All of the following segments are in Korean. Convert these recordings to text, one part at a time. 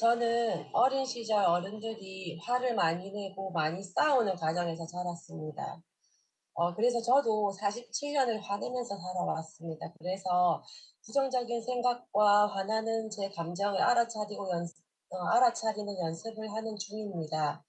저는 어린 시절 어른들이 화를 많이 내고 많이 싸우는 가정에서 자랐습니다. 그래서 저도 47년을 화내면서 살아왔습니다. 그래서 부정적인 생각과 화나는 제 감정을 알아차리는 연습을 하는 중입니다.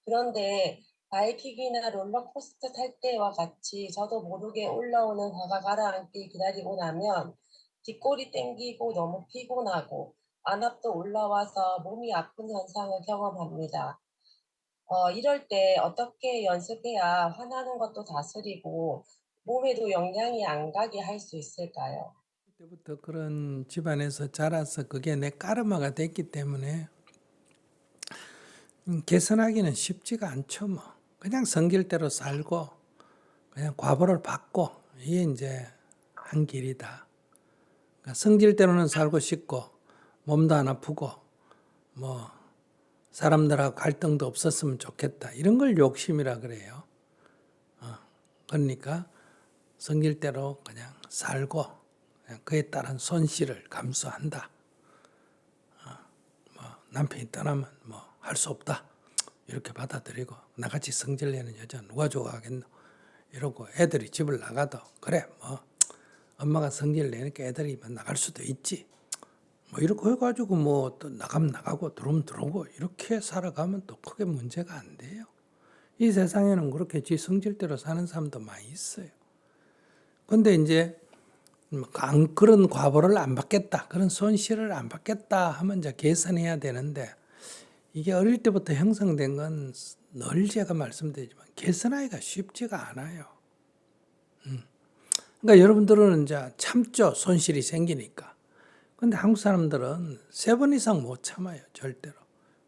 그런데 바이킹이나 롤러코스터 탈 때와 같이 저도 모르게 올라오는 화가 가라앉길 기다리고 나면 뒷골이 땡기고 너무 피곤하고 안압도 올라와서 몸이 아픈 현상을 경험합니다. 이럴 때 어떻게 연습해야 화나는 것도 다스리고 몸에도 영향이 안 가게 할 수 있을까요? 그때부터 그런 집안에서 자라서 그게 내 까르마가 됐기 때문에 개선하기는 쉽지가 않죠. 뭐 그냥 성길대로 살고 그냥 과보를 받고 이게 이제 한 길이다. 그러니까 성질대로는 살고 싶고 몸도 안 아프고 뭐 사람들하고 갈등도 없었으면 좋겠다. 이런 걸 욕심이라 그래요. 그러니까 성질대로 그냥 살고 그냥 그에 따른 손실을 감수한다. 남편이 떠나면 뭐 할 수 없다. 이렇게 받아들이고 나같이 성질내는 여자 누가 좋아하겠노. 이러고 애들이 집을 나가도 그래 뭐 엄마가 성질 내니까 애들이 나갈 수도 있지. 뭐 이렇게 해가지고 뭐 또 나가면 나가고 들어오면 들어오고 이렇게 살아가면 또 크게 문제가 안 돼요. 이 세상에는 그렇게 지 성질대로 사는 사람도 많이 있어요. 근데 이제 그런 과보를 안 받겠다, 그런 손실을 안 받겠다 하면 이제 개선해야 되는데 이게 어릴 때부터 형성된 건 늘 제가 말씀드리지만 개선하기가 쉽지가 않아요. 그러니까 여러분들은 이제 참죠. 손실이 생기니까. 근데 한국 사람들은 3번 이상 못 참아요. 절대로.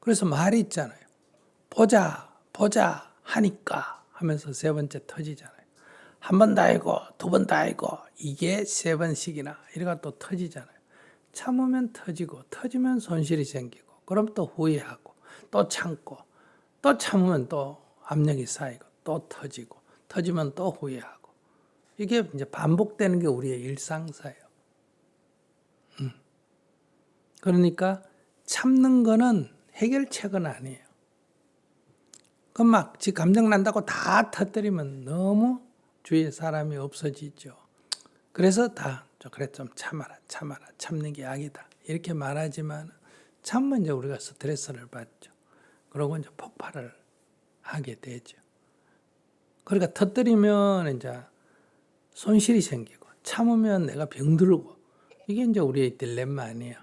그래서 말이 있잖아요. 보자, 보자 하니까 하면서 3번째 터지잖아요. 한 번 더 알고, 2번 더 알고, 이게 3번씩이나 이래가 또 터지잖아요. 참으면 터지고, 터지면 손실이 생기고, 그럼 또 후회하고, 또 참고, 또 참으면 또 압력이 쌓이고, 또 터지고, 터지면 또 후회하고. 이게 이제 반복되는 게 우리의 일상사예요. 그러니까 참는 거는 해결책은 아니에요. 그럼 막 지 감정 난다고 다 터뜨리면 너무 주위에 사람이 없어지죠. 그래서 다 그래 좀 참아라, 참아라, 참는 게 약이다. 이렇게 말하지만 참으면 이제 우리가 스트레스를 받죠. 그러고 이제 폭발을 하게 되죠. 그러니까 터뜨리면 이제 손실이 생기고 참으면 내가 병들고 이게 이제 우리의 딜레마 아니에요.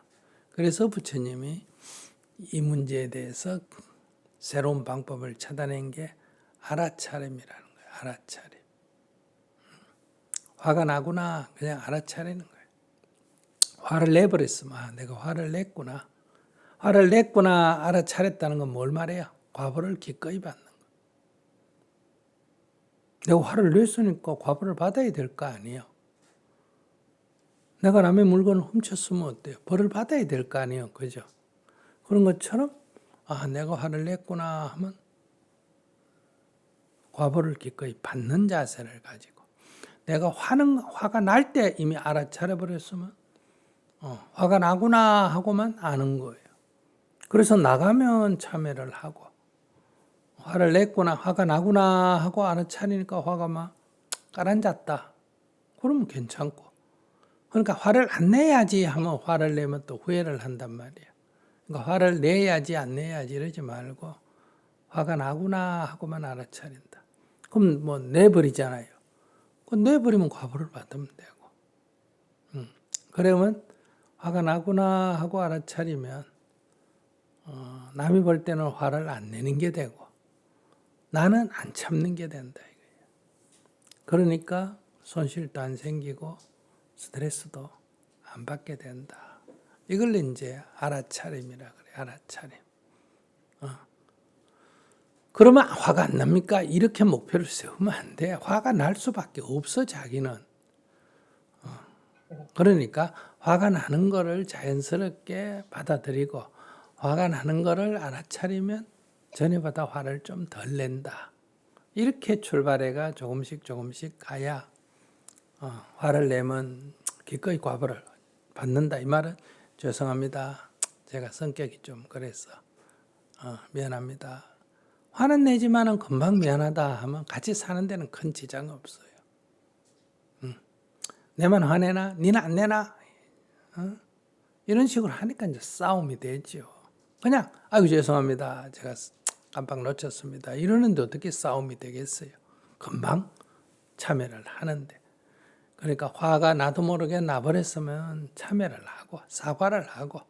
그래서 부처님이 이 문제에 대해서 새로운 방법을 찾아낸 게 알아차림이라는 거예요. 알아차림. 화가 나구나 그냥 알아차리는 거예요. 화를 내버렸으면 아, 내가 화를 냈구나. 화를 냈구나 알아차렸다는 건 뭘 말해요? 과보를 기꺼이 받는 거예요. 내가 화를 냈으니까 과보를 받아야 될 거 아니에요. 내가 남의 물건을 훔쳤으면 어때요? 벌을 받아야 될 거 아니에요. 그죠? 그런 것처럼 아 내가 화를 냈구나 하면 과보를 기꺼이 받는 자세를 가지고 내가 화가 날 때 이미 알아차려 버렸으면 화가 나구나 하고만 아는 거예요. 그래서 나가면 참회를 하고 화를 냈구나 화가 나구나 하고 알아차리니까 화가 막 가라앉았다. 그러면 괜찮고 그러니까 화를 안 내야지 하면 화를 내면 또 후회를 한단 말이에요. 그러니까 화를 내야지 안 내야지 이러지 말고 화가 나구나 하고만 알아차린다. 그럼 뭐 내버리잖아요. 내버리면 과보를 받으면 되고. 그러면 화가 나구나 하고 알아차리면 남이 볼 때는 화를 안 내는 게 되고 나는 안 참는 게 된다 이거예요. 그러니까 손실도 안 생기고 스트레스도 안 받게 된다. 이걸 이제 알아차림이라 그래. 알아차림. 그러면 화가 안 납니까? 이렇게 목표를 세우면 안 돼. 화가 날 수밖에 없어 자기는. 그러니까 화가 나는 거를 자연스럽게 받아들이고 화가 나는 거를 알아차리면 전에보다 화를 좀 덜 낸다. 이렇게 출발해가 조금씩 가야 화를 내면 기꺼이 과보를 받는다. 이 말은 죄송합니다. 제가 성격이 좀 그래서 미안합니다. 화는 내지만은 금방 미안하다 하면 같이 사는 데는 큰 지장 없어요. 내만 화내나? 니는 안 내나? 이런 식으로 하니까 이제 싸움이 되죠. 그냥 아이고 죄송합니다. 제가 깜빡 놓쳤습니다. 이러는데 어떻게 싸움이 되겠어요? 금방 참여를 하는데. 그러니까 화가 나도 모르게 나버렸으면 참여를 하고 사과를 하고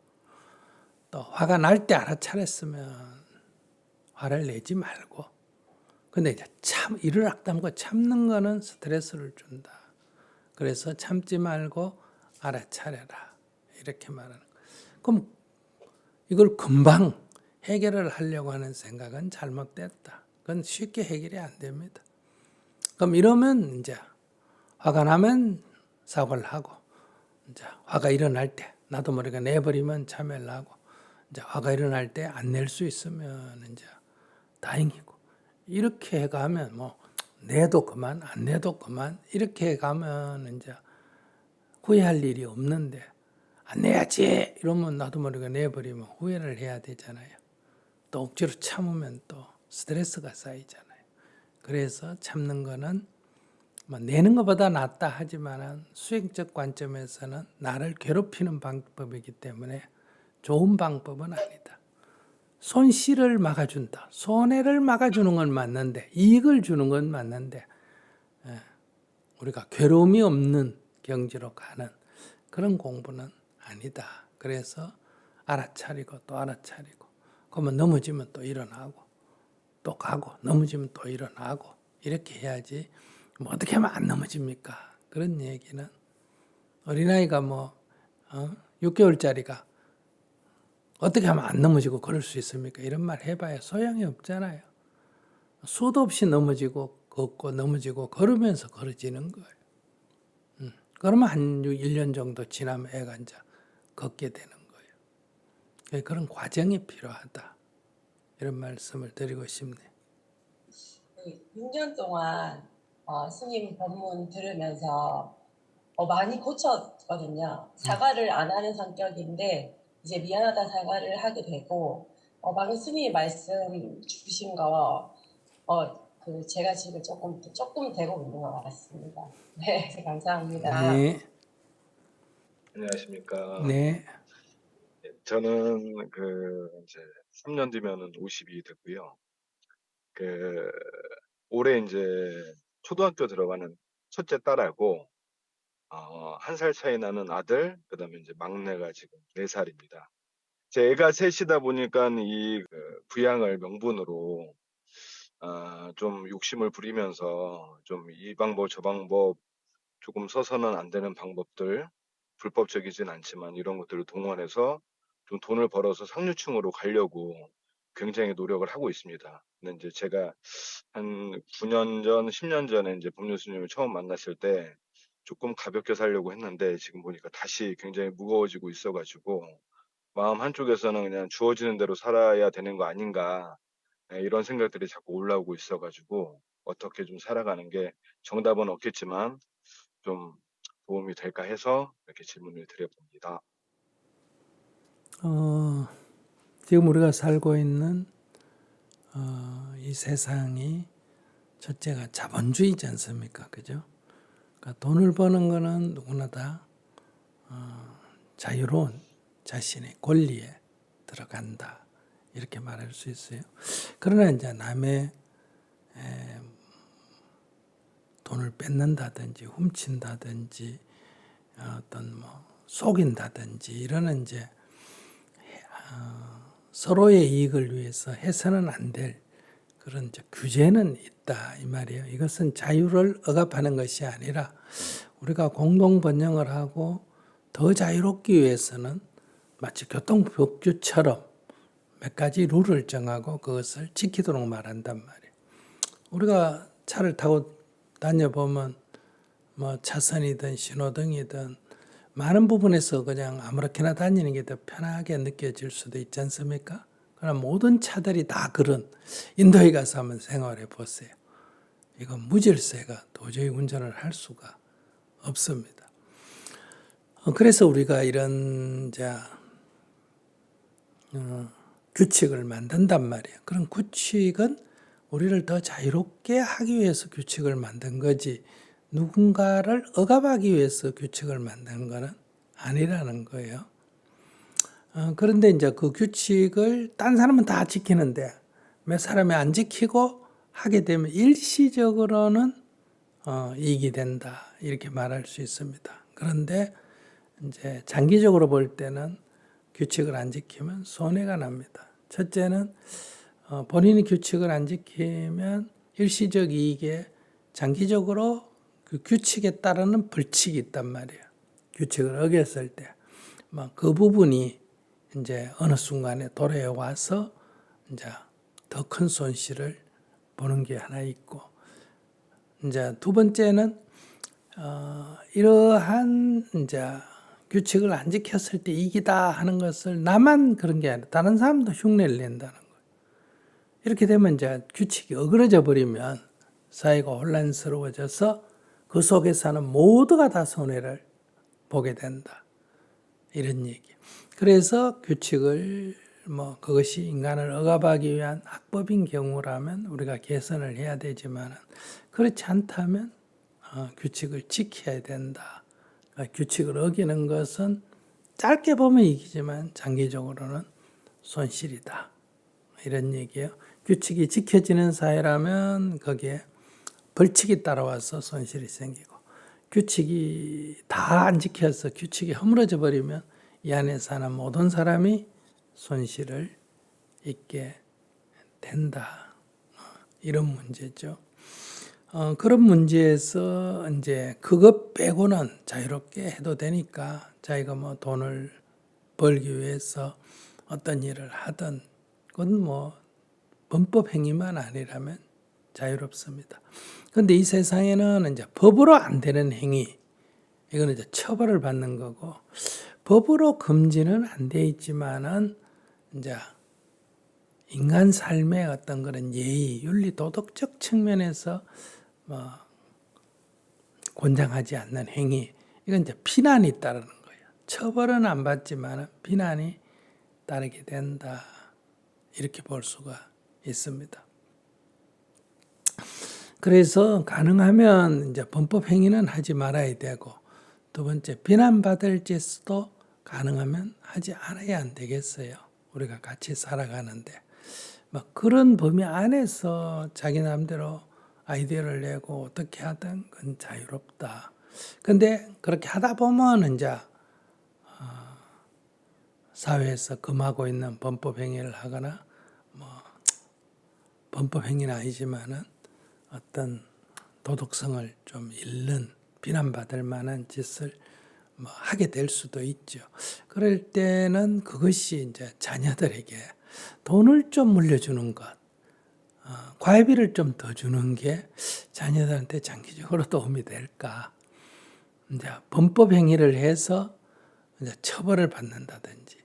또 화가 날 때 알아차렸으면 화를 내지 말고. 근데 이제 이를 악담고 참는 거는 스트레스를 준다. 그래서 참지 말고 알아차려라. 이렇게 말하는 거예요. 그럼 이걸 금방 해결을 하려고 하는 생각은 잘못됐다. 그건 쉽게 해결이 안 됩니다. 그럼 이러면 이제 화가 나면 사과를 하고, 이제 화가 일어날 때 나도 모르게 내버리면 참여를 하고, 이제 화가 일어날 때 안 낼 수 있으면 이제 다행이고, 이렇게 해가면 뭐 내도 그만 안 내도 그만 이렇게 해가면 이제 후회할 일이 없는데 안 내야지 이러면 나도 모르게 내버리면 후회를 해야 되잖아요. 또 억지로 참으면 또 스트레스가 쌓이잖아요. 그래서 참는 거는 뭐 내는 것보다 낫다 하지만 수행적 관점에서는 나를 괴롭히는 방법이기 때문에 좋은 방법은 아니다. 손실을 막아준다. 손해를 막아주는 건 맞는데 이익을 주는 건 맞는데 우리가 괴로움이 없는 경지로 가는 그런 공부는 아니다. 그래서 알아차리고 또 알아차리고 그러면 넘어지면 또 일어나고 또 가고 넘어지면 또 일어나고 이렇게 해야지 뭐 어떻게 하면 안 넘어집니까? 그런 얘기는 어린아이가 6개월짜리가 어떻게 하면 안 넘어지고 걸을 수 있습니까? 이런 말 해봐야 소용이 없잖아요. 수도 없이 넘어지고 걷고 넘어지고 걸으면서 걸어지는 거예요. 그러면 한 1년 정도 지나면 애가 이제 걷게 되는 거예요. 그런 과정이 필요하다. 이런 말씀을 드리고 싶네요. 6년 동안 스님 법문 들으면서 많이 고쳤거든요. 사과를 안 하는 성격인데 이제 미안하다 사과를 하게 되고 방금 스님 말씀 주신 거 제가 지금 조금 되고 있는 것 같습니다. 네, 감사합니다. 네. 안녕하십니까. 네. 저는 이제 3년 뒤면은 50이 되고요. 올해 이제 초등학교 들어가는 첫째 딸하고 1살 차이 나는 아들, 그다음에 이제 막내가 지금 4살입니다. 제 애가 셋이다 보니까 이 부양을 명분으로 좀 욕심을 부리면서 좀 이 방법 저 방법 조금 써서는 안 되는 방법들, 불법적이진 않지만 이런 것들을 동원해서 좀 돈을 벌어서 상류층으로 가려고 굉장히 노력을 하고 있습니다. 근데 이제 제가 한 9년 전, 10년 전에 이제 법륜 스님을 처음 만났을 때 조금 가볍게 살려고 했는데 지금 보니까 다시 굉장히 무거워지고 있어가지고 마음 한쪽에서는 그냥 주어지는 대로 살아야 되는 거 아닌가 이런 생각들이 자꾸 올라오고 있어가지고 어떻게 좀 살아가는 게 정답은 없겠지만 좀 도움이 될까 해서 이렇게 질문을 드려봅니다. 지금 우리가 살고 있는 이 세상이 첫째가 자본주의지 않습니까? 그죠? 그러니까 돈을 버는 거는 누구나 다 자유로운 자신의 권리에 들어간다. 이렇게 말할 수 있어요. 그러나 이제 남의 돈을 뺏는다든지 훔친다든지 어떤 속인다든지 이러는 이제 서로의 이익을 위해서 해서는 안 될 그런 이제 규제는 있다 이 말이에요. 이것은 자유를 억압하는 것이 아니라 우리가 공동 번영을 하고 더 자유롭기 위해서는 마치 교통법규처럼 몇 가지 룰을 정하고 그것을 지키도록 말한단 말이에요. 우리가 차를 타고 다녀보면 차선이든 신호등이든 많은 부분에서 그냥 아무렇게나 다니는 게 더 편하게 느껴질 수도 있지 않습니까? 그러나 모든 차들이 다 그런 인도에 가서 한번 생활해 보세요. 이건 무질서가 도저히 운전을 할 수가 없습니다. 그래서 우리가 이런 규칙을 만든단 말이에요. 그런 규칙은 우리를 더 자유롭게 하기 위해서 규칙을 만든 거지 누군가를 억압하기 위해서 규칙을 만드는 거는 아니라는 거예요. 그런데 이제 그 규칙을 딴 사람은 다 지키는데 몇 사람이 안 지키고 하게 되면 일시적으로는 이익이 된다 이렇게 말할 수 있습니다. 그런데 이제 장기적으로 볼 때는 규칙을 안 지키면 손해가 납니다. 첫째는 본인이 규칙을 안 지키면 일시적 이익에 장기적으로 그 규칙에 따르는 벌칙이 있단 말이에요. 규칙을 어겼을 때, 그 부분이 이제 어느 순간에 돌아와서 이제 더 큰 손실을 보는 게 하나 있고, 이제 두 번째는 이러한 이제 규칙을 안 지켰을 때 이기다 하는 것을 나만 그런 게 아니라 다른 사람도 흉내를 낸다는 거예요. 이렇게 되면 이제 규칙이 어그러져 버리면 사회가 혼란스러워져서 그 속에 사는 모두가 다 손해를 보게 된다. 이런 얘기. 그래서 규칙을 그것이 인간을 억압하기 위한 악법인 경우라면 우리가 개선을 해야 되지만 그렇지 않다면 규칙을 지켜야 된다. 규칙을 어기는 것은 짧게 보면 이기지만 장기적으로는 손실이다. 이런 얘기예요. 규칙이 지켜지는 사회라면 거기에 벌칙이 따라와서 손실이 생기고 규칙이 다 안 지켜서 규칙이 허물어져 버리면 이 안에 사는 모든 사람이 손실을 입게 된다. 이런 문제죠. 그런 문제에서 이제 그것 빼고는 자유롭게 해도 되니까 자기가 돈을 벌기 위해서 어떤 일을 하든 그건 범법 행위만 아니라면 자유롭습니다. 그런데 이 세상에는 이제 법으로 안 되는 행위, 이거는 이제 처벌을 받는 거고, 법으로 금지는 안 돼 있지만은 이제 인간 삶의 어떤 그런 예의, 윤리, 도덕적 측면에서 권장하지 않는 행위, 이건 이제 비난이 따르는 거예요. 처벌은 안 받지만 비난이 따르게 된다. 이렇게 볼 수가 있습니다. 그래서 가능하면 이제 범법 행위는 하지 말아야 되고, 두 번째 비난받을 짓도 가능하면 하지 않아야 안 되겠어요. 우리가 같이 살아가는데 그런 범위 안에서 자기 나름대로 아이디어를 내고 어떻게 하든 그건 자유롭다. 근데 그렇게 하다 보면 이제 사회에서 금하고 있는 범법 행위를 하거나 범법 행위는 아니지만은 어떤 도덕성을 좀 잃는 비난받을 만한 짓을 하게 될 수도 있죠. 그럴 때는 그것이 이제 자녀들에게 돈을 좀 물려주는 것, 과외비를 좀 더 주는 게 자녀들한테 장기적으로 도움이 될까? 이제 범법 행위를 해서 이제 처벌을 받는다든지,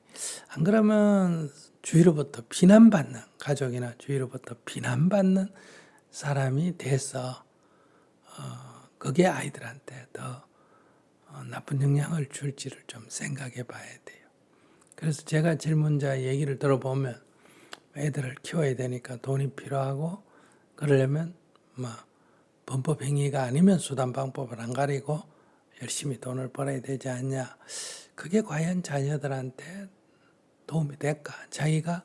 안 그러면 주위로부터 비난받는, 가족이나 주위로부터 비난받는 사람이 돼서 그게 아이들한테 더 나쁜 영향을 줄지를 좀 생각해 봐야 돼요. 그래서 제가 질문자 얘기를 들어보면 애들을 키워야 되니까 돈이 필요하고 그러려면 범법 행위가 아니면 수단 방법을 안 가리고 열심히 돈을 벌어야 되지 않냐. 그게 과연 자녀들한테 도움이 될까? 자기가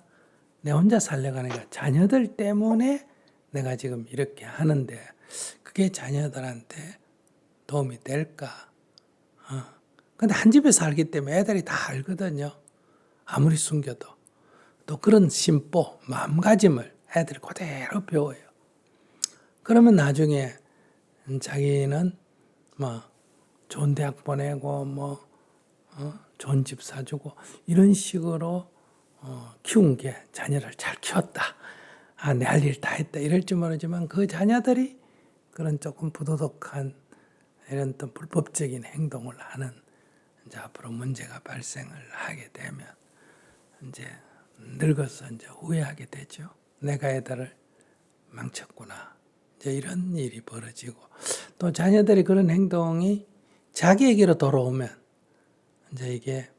내 혼자 살려고 하니까 자녀들 때문에 내가 지금 이렇게 하는데 그게 자녀들한테 도움이 될까? 근데 한 집에 살기 때문에 애들이 다 알거든요. 아무리 숨겨도. 또 그런 심보, 마음가짐을 애들이 그대로 배워요. 그러면 나중에 자기는 좋은 대학 보내고 좋은 집 사주고 이런 식으로 키운 게 자녀를 잘 키웠다. 내 할 일 다 했다. 이럴지 모르지만 그 자녀들이 그런 조금 부도덕한 이런 또 불법적인 행동을 하는 이제 앞으로 문제가 발생을 하게 되면 이제 늙어서 이제 후회하게 되죠. 내가 애들을 망쳤구나. 이제 이런 일이 벌어지고 또 자녀들이 그런 행동이 자기에게로 돌아오면 이제 이게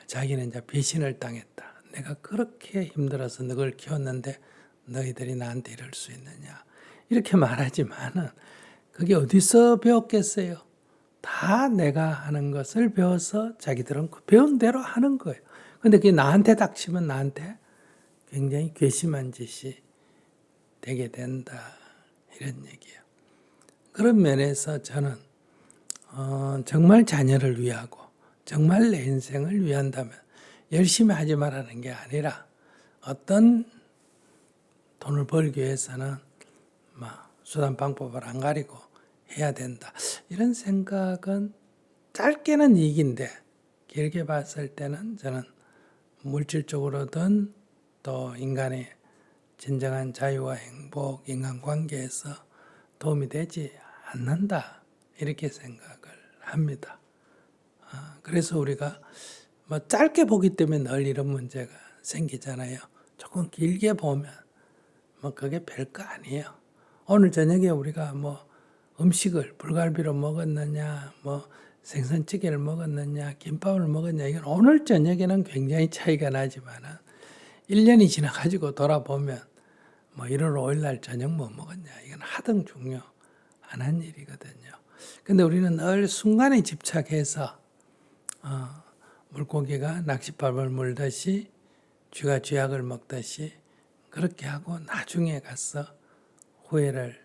자기는 이제 배신을 당했다. 내가 그렇게 힘들어서 너를 키웠는데 너희들이 나한테 이럴 수 있느냐. 이렇게 말하지만은 그게 어디서 배웠겠어요? 다 내가 하는 것을 배워서 자기들은 그 배운 대로 하는 거예요. 근데 그게 나한테 닥치면 나한테 굉장히 괘씸한 짓이 되게 된다. 이런 얘기예요. 그런 면에서 저는 정말 자녀를 위하고 정말 내 인생을 위한다면 열심히 하지 말라는 게 아니라 어떤 돈을 벌기 위해서는 수단 방법을 안 가리고 해야 된다. 이런 생각은 짧게는 이익인데 길게 봤을 때는 저는 물질적으로든 또 인간의 진정한 자유와 행복, 인간관계에서 도움이 되지 않는다. 이렇게 생각을 합니다. 그래서 우리가 짧게 보기 때문에 늘 이런 문제가 생기잖아요. 조금 길게 보면 그게 별거 아니에요. 오늘 저녁에 우리가 음식을 불갈비로 먹었느냐, 생선찌개를 먹었느냐, 김밥을 먹었냐, 이건 오늘 저녁에는 굉장히 차이가 나지만은 1년이 지나가지고 돌아보면 1월 5일 날 저녁 뭐 먹었냐, 이건 하등 중요 안 한 일이거든요. 근데 우리는 늘 순간에 집착해서 물고기가 낚싯밥을 물듯이 쥐가 쥐약을 먹듯이 그렇게 하고 나중에 가서 후회를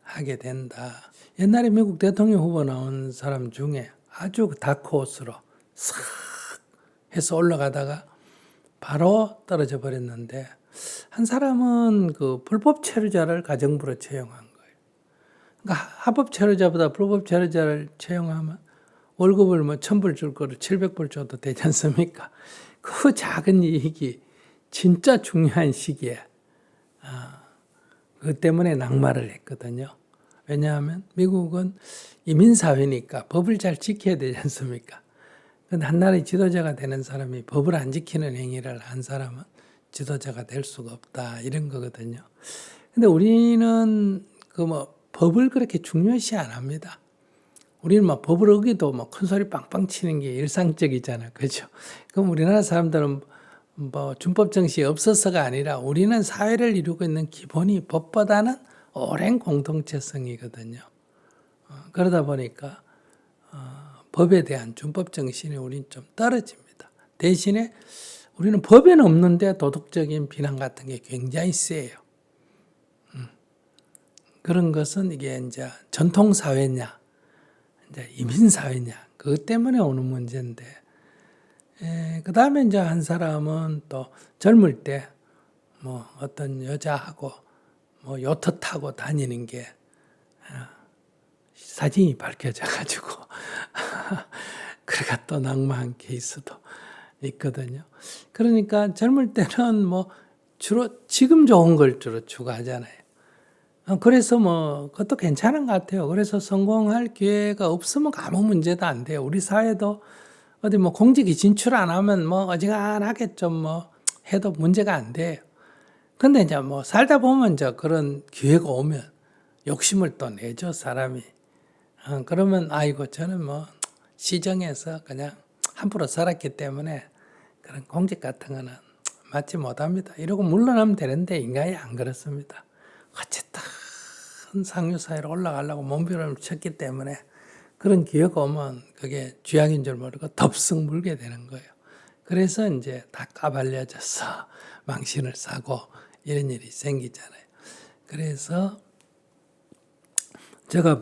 하게 된다. 옛날에 미국 대통령 후보 나온 사람 중에 아주 다크호스로 싹 해서 올라가다가 바로 떨어져 버렸는데 한 사람은 그 불법 체류자를 가정부로 채용한 거예요. 그러니까 합법 체류자보다 불법 체류자를 채용하면 월급을 1,000불 줄 거를 700불 줘도 되지 않습니까? 그 작은 이익이 진짜 중요한 시기에 그 때문에 낙마를 했거든요. 왜냐하면 미국은 이민사회니까 법을 잘 지켜야 되지 않습니까? 근데 한 나라의 지도자가 되는 사람이 법을 안 지키는 행위를 한 사람은 지도자가 될 수가 없다. 이런 거거든요. 근데 우리는 법을 그렇게 중요시 안 합니다. 우리는 법을 어기도 큰 소리 빵빵 치는 게 일상적이잖아요. 그죠? 그럼 우리나라 사람들은 준법 정신이 없어서가 아니라 우리는 사회를 이루고 있는 기본이 법보다는 오랜 공동체성이거든요. 그러다 보니까 법에 대한 준법 정신이 우리는 좀 떨어집니다. 대신에 우리는 법에는 없는데 도덕적인 비난 같은 게 굉장히 세요. 그런 것은 이게 이제 전통 사회냐, 이제 이민 사회냐, 그것 때문에 오는 문제인데, 그 다음에 이제 한 사람은 또 젊을 때 어떤 여자하고 요트 타고 다니는 게 사진이 밝혀져가지고 그래가 또 낙마한 케이스도 있거든요. 그러니까 젊을 때는 주로 지금 좋은 걸 주로 추구하잖아요. 그래서 그것도 괜찮은 것 같아요. 그래서 성공할 기회가 없으면 아무 문제도 안 돼요. 우리 사회도 어디 공직이 진출 안 하면 어지간하겠죠. 해도 문제가 안 돼요. 근데 이제 살다 보면 이제 그런 기회가 오면 욕심을 또 내죠, 사람이. 그러면 아이고 저는 시정해서 그냥 함부로 살았기 때문에 그런 공직 같은 거는 맞지 못합니다. 이러고 물러나면 되는데 인간이 안 그렇습니다. 어쨌든 상류사회로 올라가려고 몸부림을 쳤기 때문에 그런 기회가 오면 그게 쥐약인 줄 모르고 덥석 물게 되는 거예요. 그래서 이제 다 까발려져서 망신을 사고 이런 일이 생기잖아요. 그래서 제가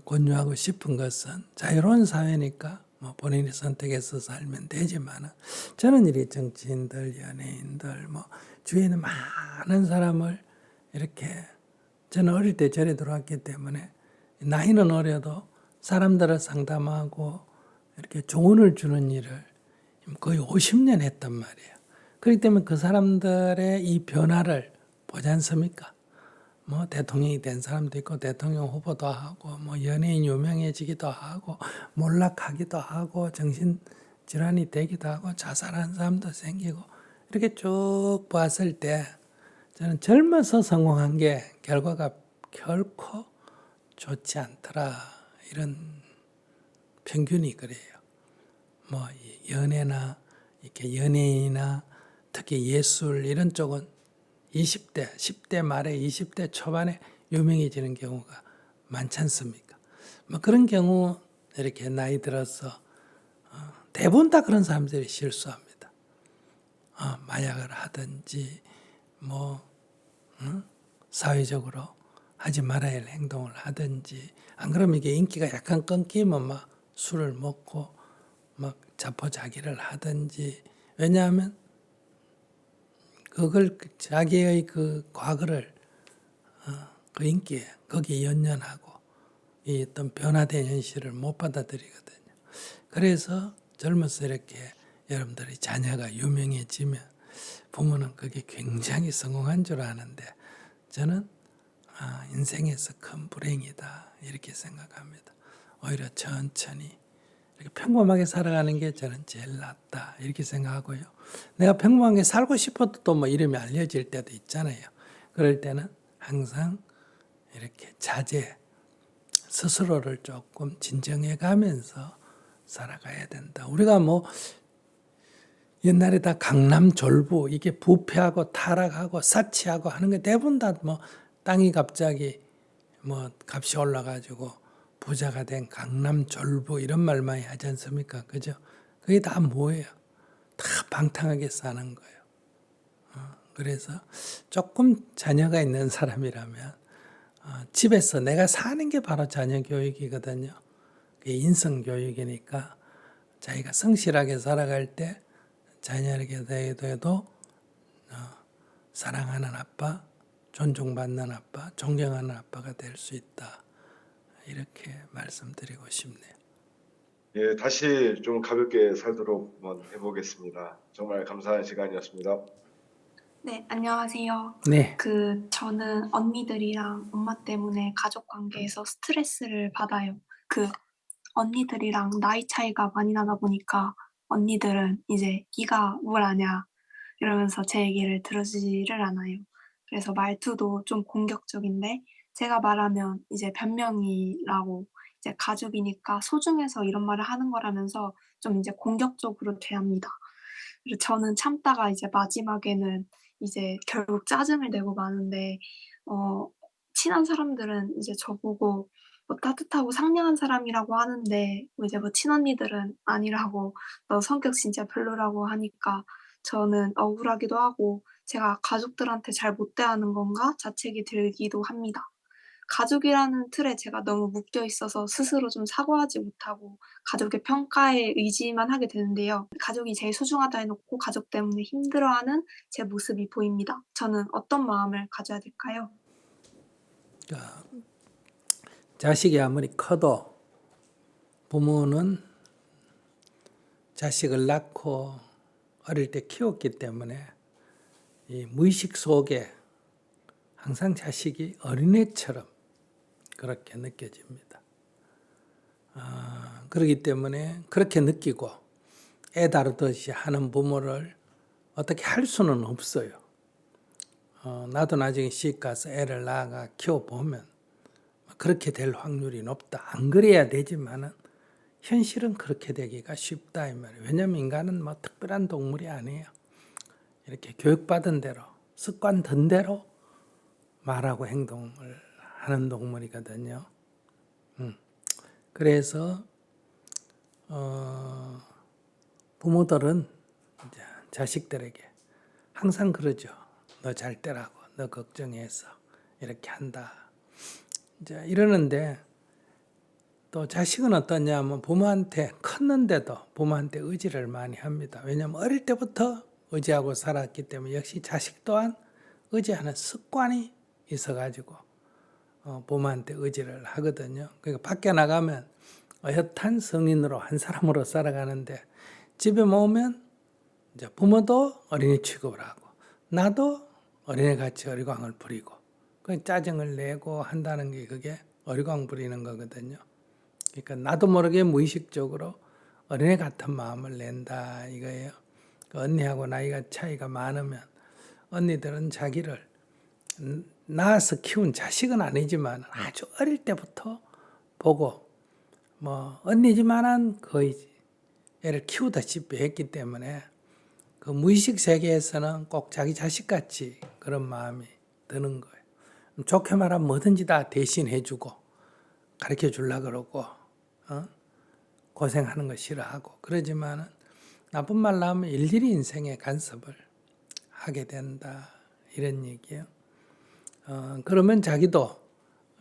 권유하고 싶은 것은 자유로운 사회니까 본인이 선택해서 살면 되지만 저는 이리 정치인들, 연예인들, 주위에 있는 많은 사람을 이렇게 저는 어릴 때 절에 들어왔기 때문에 나이는 어려도 사람들을 상담하고 이렇게 조언을 주는 일을 거의 50년 했단 말이에요. 그렇기 때문에 그 사람들의 이 변화를 보지 않습니까? 대통령이 된 사람도 있고 대통령 후보도 하고 연예인 유명해지기도 하고 몰락하기도 하고 정신질환이 되기도 하고 자살한 사람도 생기고 이렇게 쭉 봤을 때 저는 젊어서 성공한 게 결과가 결코 좋지 않더라. 이런 평균이 그래요. 연애나 이렇게 연예인이나 특히 예술 이런 쪽은 20대, 10대 말에 20대 초반에 유명해지는 경우가 많지 않습니까? 뭐 그런 경우 이렇게 나이 들어서 대부분 다 그런 사람들이 실수합니다. 마약을 하든지 뭐 사회적으로 하지 말아야 할 행동을 하든지 안 그러면 이게 인기가 약간 끊기면 막 술을 먹고 막 자포자기를 하든지 왜냐하면 그걸 자기의 그 과거를 그 인기에 거기에 연연하고 이 어떤 변화된 현실을 못 받아들이거든요. 그래서 젊어서 이렇게 여러분들이 자녀가 유명해지면 부모는 그게 굉장히 성공한 줄 아는데 저는 인생에서 큰 불행이다 이렇게 생각합니다. 오히려 천천히 이렇게 평범하게 살아가는 게 저는 제일 낫다 이렇게 생각하고요. 내가 평범하게 살고 싶어도 또 뭐 이름이 알려질 때도 있잖아요. 그럴 때는 항상 이렇게 자제, 스스로를 조금 진정해 가면서 살아가야 된다. 우리가 뭐 옛날에 다 강남 졸부 이게 부패하고 타락하고 사치하고 하는 게 대부분 다 뭐 땅이 갑자기 뭐 값이 올라가지고 부자가 된 강남 졸부 이런 말 많이 하지 않습니까? 그죠? 그게 다 뭐예요? 다 방탕하게 사는 거예요. 그래서 조금 자녀가 있는 사람이라면 집에서 내가 사는 게 바로 자녀 교육이거든요. 그게 인성 교육이니까 자기가 성실하게 살아갈 때 자녀에게 대해도 사랑하는 아빠, 존중받는 아빠, 존경하는 아빠가 될 수 있다. 이렇게 말씀드리고 싶네요. 예, 다시 좀 가볍게 살도록 한번 해보겠습니다. 정말 감사한 시간이었습니다. 네, 안녕하세요. 네, 저는 언니들이랑 엄마 때문에 가족 관계에서 스트레스를 받아요. 언니들이랑 나이 차이가 많이 나다 보니까 언니들은 이제 네가 뭘 아냐 이러면서 제 얘기를 들어주지를 않아요. 그래서 말투도 좀 공격적인데 제가 말하면 이제 변명이라고 이제 가족이니까 소중해서 이런 말을 하는 거라면서 좀 이제 공격적으로 대합니다. 그리고 저는 참다가 이제 마지막에는 이제 결국 짜증을 내고 마는데 어 친한 사람들은 이제 저보고 뭐 따뜻하고 상냥한 사람이라고 하는데 이제 뭐 친언니들은 아니라고 "너 성격 진짜 별로라고." 하니까 저는 억울하기도 하고 '제가 가족들한테 잘 못 대하는 건가?' 자책이 들기도 합니다. 가족이라는 틀에 제가 너무 묶여 있어서 스스로 좀 사과하지 못하고 가족의 평가에 의지만 하게 되는데요. 가족이 제일 소중하다 해놓고 가족 때문에 힘들어하는 제 모습이 보입니다. 저는 어떤 마음을 가져야 될까요? 자식이 아무리 커도 부모는 자식을 낳고 어릴 때 키웠기 때문에 이 무의식 속에 항상 자식이 어린애처럼 그렇게 느껴집니다. 그렇기 때문에 그렇게 느끼고 애 다루듯이 하는 부모를 어떻게 할 수는 없어요. 나도 나중에 시집 가서 애를 낳아가 키워보면 그렇게 될 확률이 높다. 안 그래야 되지만은 현실은 그렇게 되기가 쉽다 이 말이에요. 왜냐하면 인간은 뭐 특별한 동물이 아니에요. 이렇게 교육받은 대로 습관된 대로 말하고 행동을 하는 동물이거든요. 그래서 부모들은 이제 자식들에게 항상 그러죠. 너 잘 때라고, 너 걱정해서 이렇게 한다. 이제 이러는데 또 자식은 어떠냐면 부모한테 컸는데도 부모한테 의지를 많이 합니다. 왜냐하면 어릴 때부터 의지하고 살았기 때문에 역시 자식 또한 의지하는 습관이 있어가지고 부모한테 의지를 하거든요. 그러니까 밖에 나가면 어엿한 성인으로 한 사람으로 살아가는데 집에 오면 이제 부모도 어린이 취급을 하고 나도 어린애 같이 어리광을 부리고 그 짜증을 내고 한다는 게 그게 어리광 부리는 거거든요. 그러니까 나도 모르게 무의식적으로 어린애 같은 마음을 낸다 이거예요. 그 언니하고 나이가 차이가 많으면 언니들은 자기를 낳아서 키운 자식은 아니지만 아주 어릴 때부터 보고 뭐 언니지만은 거의 애를 키우다시피 했기 때문에 그 무의식 세계에서는 꼭 자기 자식같이 그런 마음이 드는 거예요. 좋게 말하면 뭐든지 다 대신해주고 가르쳐 주려고 그러고 고생하는 거 싫어하고 그러지만은 나쁜 말로 하면 일일이 인생에 간섭을 하게 된다 이런 얘기예요. 그러면 자기도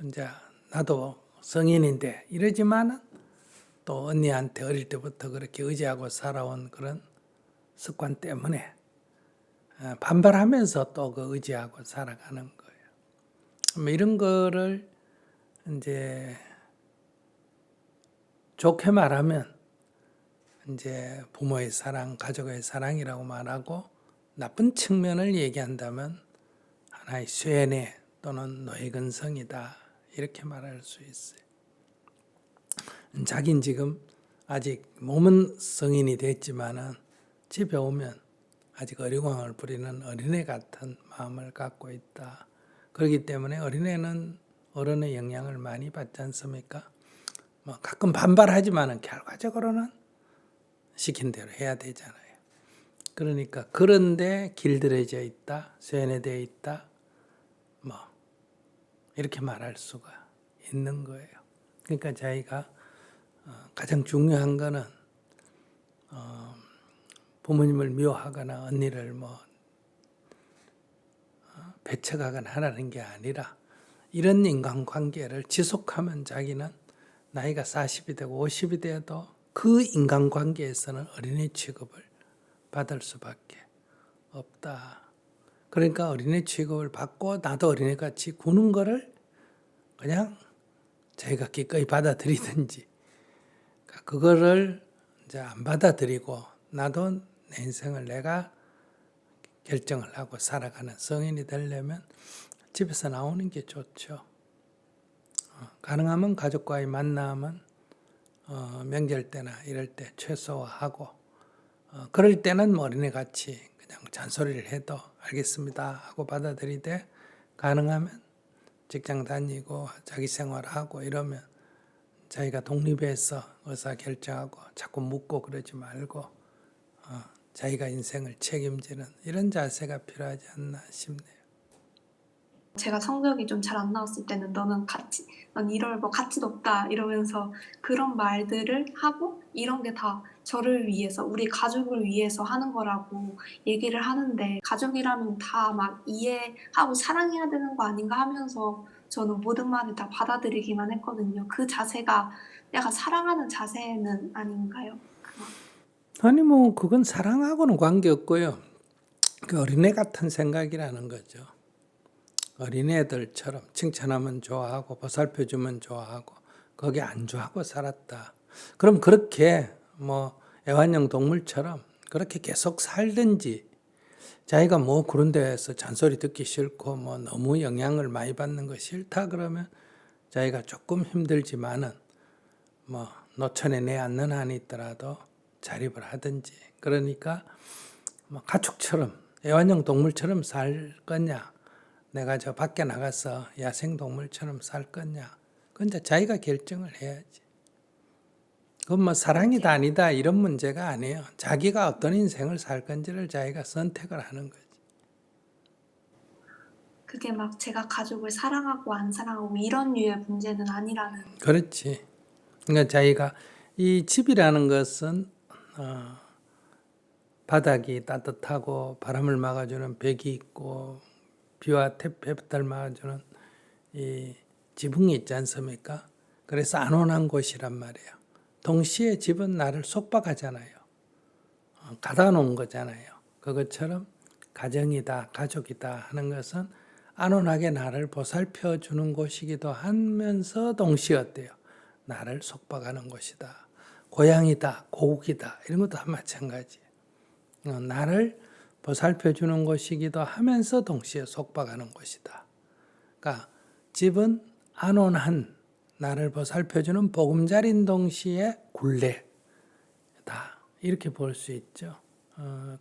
이제 나도 성인인데 이러지만은 또 언니한테 어릴 때부터 그렇게 의지하고 살아온 그런 습관 때문에 반발하면서 또 그 의지하고 살아가는 거예요. 뭐 이런 거를 이제 좋게 말하면 이제 부모의 사랑, 가족의 사랑이라고 말하고 나쁜 측면을 얘기한다면 하나의 쇠뇌 또는 노예근성이다 이렇게 말할 수 있어요. 자긴 지금 아직 몸은 성인이 됐지만은 집에 오면 아직 어리광을 부리는 어린애 같은 마음을 갖고 있다. 그렇기 때문에 어린애는 어른의 영향을 많이 받지 않습니까? 뭐 가끔 반발하지만은 결과적으로는 시킨 대로 해야 되잖아요. 그러니까 그런데 길들여져 있다, 쇠뇌되어 있다, 뭐 이렇게 말할 수가 있는 거예요. 그러니까 자기가 가장 중요한 거는 부모님을 미워하거나 언니를 뭐 배척하거나 하라는 게 아니라 이런 인간관계를 지속하면 자기는 나이가 40이 되고 50이 돼도 그 인간관계에서는 어린애 취급을 받을 수밖에 없다. 그러니까 어린애 취급을 받고 나도 어린애같이 구는 거를 그냥 자기가 기꺼이 받아들이든지 그거를 이제 안 받아들이고 나도 내 인생을 내가 결정을 하고 살아가는 성인이 되려면 집에서 나오는 게 좋죠. 가능하면 가족과의 만남은 명절 때나 이럴 때 최소화하고 그럴 때는 뭐 어린애같이 그냥 잔소리를 해도 알겠습니다 하고 받아들이되 가능하면 직장 다니고 자기 생활하고 이러면 자기가 독립해서 의사결정하고 자꾸 묻고 그러지 말고 자기가 인생을 책임지는 이런 자세가 필요하지 않나 싶네요. 제가 성적이 좀 잘 안 나왔을 때는 넌 이럴 뭐 가치도 없다 이러면서 그런 말들을 하고 이런 게 다 저를 위해서 우리 가족을 위해서 하는 거라고 얘기를 하는데 가족이라면 다 막 이해하고 사랑해야 되는 거 아닌가 하면서 저는 모든 말을 다 받아들이기만 했거든요. 그 자세가 약간 사랑하는 자세는 아닌가요? 아니 뭐 그건 사랑하고는 관계없고요. 그 어린애 같은 생각이라는 거죠. 어린애들처럼 칭찬하면 좋아하고 보살펴주면 좋아하고 거기 안주하고 살았다. 그럼 그렇게 뭐 애완용 동물처럼 그렇게 계속 살든지 자기가 뭐 그런 데에서 잔소리 듣기 싫고 뭐 너무 영향을 많이 받는 거 싫다 그러면 자기가 조금 힘들지만은 뭐 노천에 내 앉는 한이 있더라도 자립을 하든지 그러니까 뭐 가축처럼 애완용 동물처럼 살 거냐 내가 저 밖에 나가서 야생동물처럼 살 거냐 그건 이제 자기가 결정을 해야지. 그건 뭐 사랑이다 아니다 이런 문제가 아니에요. 자기가 어떤 인생을 살 건지를 자기가 선택을 하는 거지. 그게 막 제가 가족을 사랑하고 안 사랑하고 이런 류의 문제는 아니라는. 그렇지. 그러니까 자기가 이 집이라는 것은 바닥이 따뜻하고 바람을 막아주는 벽이 있고 비와 햇볕을 막아주는 이 지붕이 있지 않습니까? 그래서 안온한 곳이란 말이에요. 동시에 집은 나를 속박하잖아요. 가다 놓은 거잖아요. 그것처럼 가정이다, 가족이다 하는 것은 안온하게 나를 보살펴 주는 곳이기도 하면서 동시에 어때요? 나를 속박하는 곳이다. 고향이다, 고국이다 이런 것도 다 마찬가지예요. 나를 보살펴 주는 곳이기도 하면서 동시에 속박하는 곳이다. 그러니까 집은 안온한 나를 보살펴 주는 보금자리인 동시에 굴레다. 이렇게 볼 수 있죠.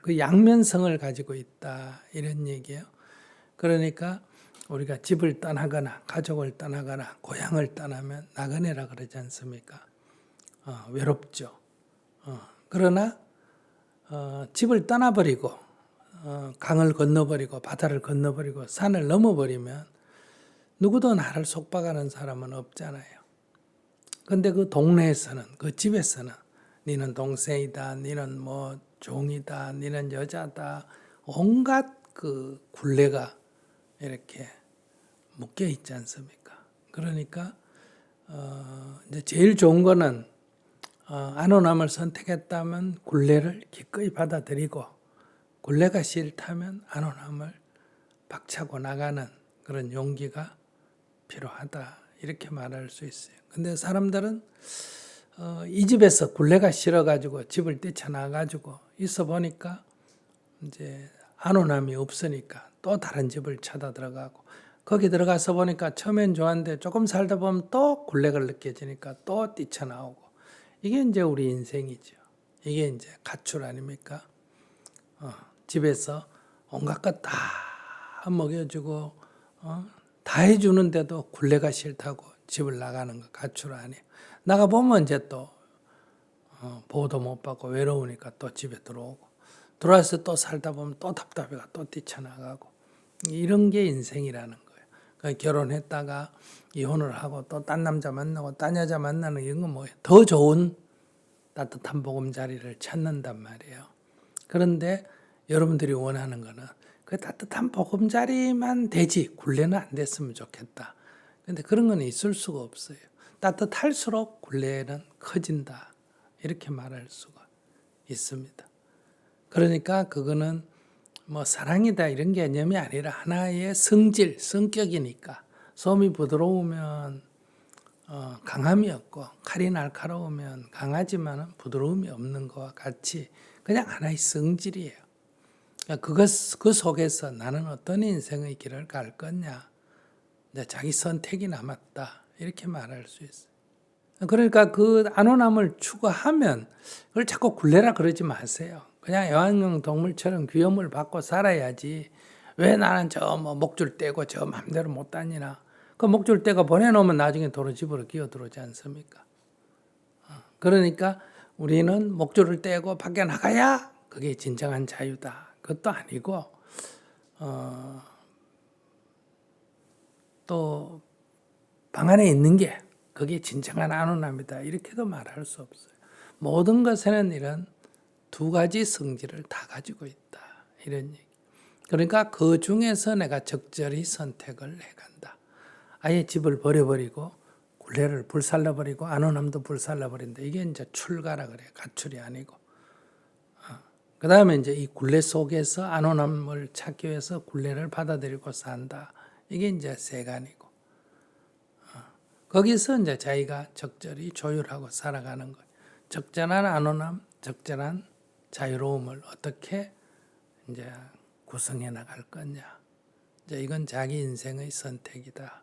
그 양면성을 가지고 있다 이런 얘기예요. 그러니까 우리가 집을 떠나거나 가족을 떠나거나 고향을 떠나면 나그네라 그러지 않습니까? 외롭죠. 그러나 집을 떠나버리고 강을 건너버리고 바다를 건너버리고 산을 넘어버리면 누구도 나를 속박하는 사람은 없잖아요. 근데 그 동네에서는, 그 집에서는 니는 동생이다, 니는 뭐 종이다, 니는 여자다, 온갖 그 굴레가 이렇게 묶여 있지 않습니까? 그러니까 이제 제일 좋은 거는 안온함을 선택했다면 굴레를 기꺼이 받아들이고, 굴레가 싫다면 안온함을 박차고 나가는 그런 용기가 필요하다, 이렇게 말할 수 있어요. 근데 사람들은 이 집에서 굴레가 싫어가지고 집을 뛰쳐나가지고 있어 보니까 이제 안온함이 없으니까 또 다른 집을 찾아 들어가고, 거기 들어가서 보니까 처음엔 좋았는데 조금 살다 보면 또 굴레가 느껴지니까 또 뛰쳐나오고, 이게 이제 우리 인생이죠. 이게 이제 가출 아닙니까? 집에서 온갖 것 다 먹여주고 다 해주는데도 굴레가 싫다고 집을 나가는 거 가출 아니에요. 나가보면 이제 또 보호도 못 받고 외로우니까 또 집에 들어오고, 들어와서 또 살다 보면 또 답답해가 또 뛰쳐나가고, 이런 게 인생이라는 거예요. 그러니까 결혼했다가 이혼을 하고 또 딴 남자 만나고 딴 여자 만나는 이런 건 뭐예요? 더 좋은 따뜻한 보금자리를 찾는단 말이에요. 그런데 여러분들이 원하는 거는 그 따뜻한 보금자리만 되지 굴레는 안 됐으면 좋겠다. 근데 그런 건 있을 수가 없어요. 따뜻할수록 굴레는 커진다, 이렇게 말할 수가 있습니다. 그러니까 그거는 뭐 사랑이다 이런 개념이 아니라 하나의 성질, 성격이니까. 솜이 부드러우면 강함이 없고, 칼이 날카로우면 강하지만 부드러움이 없는 것과 같이 그냥 하나의 성질이에요. 그러니까 그 속에서 나는 어떤 인생의 길을 갈 거냐, 자기 선택이 남았다, 이렇게 말할 수 있어요. 그러니까 그 안온함을 추구하면 그걸 자꾸 굴레라 그러지 마세요. 그냥 애완용 동물처럼 귀염을 받고 살아야지. 왜 나는 저 뭐 목줄 떼고 저 맘대로 못 다니나. 그 목줄 떼고 보내놓으면 나중에 도로 집으로 기어 들어오지 않습니까? 그러니까 우리는 목줄을 떼고 밖에 나가야 그게 진정한 자유다. 그것도 아니고 또 방 안에 있는 게 그게 진정한 안온함이다, 이렇게도 말할 수 없어요. 모든 것에는 이런 두 가지 성질을 다 가지고 있다, 이런 얘기. 그러니까 그 중에서 내가 적절히 선택을 해간다. 아예 집을 버려버리고 굴레를 불살라버리고 안온함도 불살라버린다. 이게 이제 출가라 그래요. 가출이 아니고. 그 다음에 이제 이 굴레 속에서 안온함을 찾기 위해서 굴레를 받아들이고 산다. 이게 이제 세간이고. 거기서 이제 자기가 적절히 조율하고 살아가는 거예요. 적절한 안온함, 적절한 자유로움을 어떻게 이제 구성해 나갈 거냐. 이제 이건 자기 인생의 선택이다.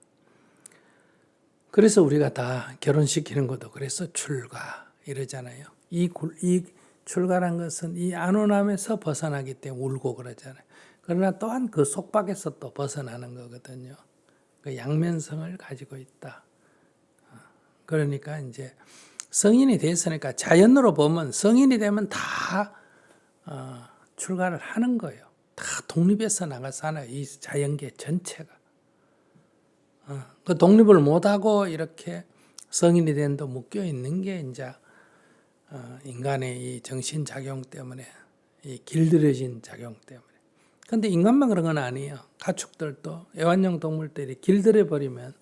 그래서 우리가 다 결혼시키는 것도 그래서 출가 이러잖아요. 이 출가란 것은 이 안온함에서 벗어나기 때문에 울고 그러잖아요. 그러나 또한 그 속박에서 또 벗어나는 거거든요. 그 양면성을 가지고 있다. 그러니까 이제 성인이 됐으니까 자연으로 보면 성인이 되면 다 출가를 하는 거예요. 다 독립해서 나가잖아요. 이 자연계 전체가. 그 독립을 못하고 이렇게 성인이 된 데 묶여 있는 게 이제 인간의 이 정신작용 때문에, 이 길들여진 작용 때문에. 근데 인간만 그런 건 아니에요. 가축들도 애완용 동물들이 길들여 버리면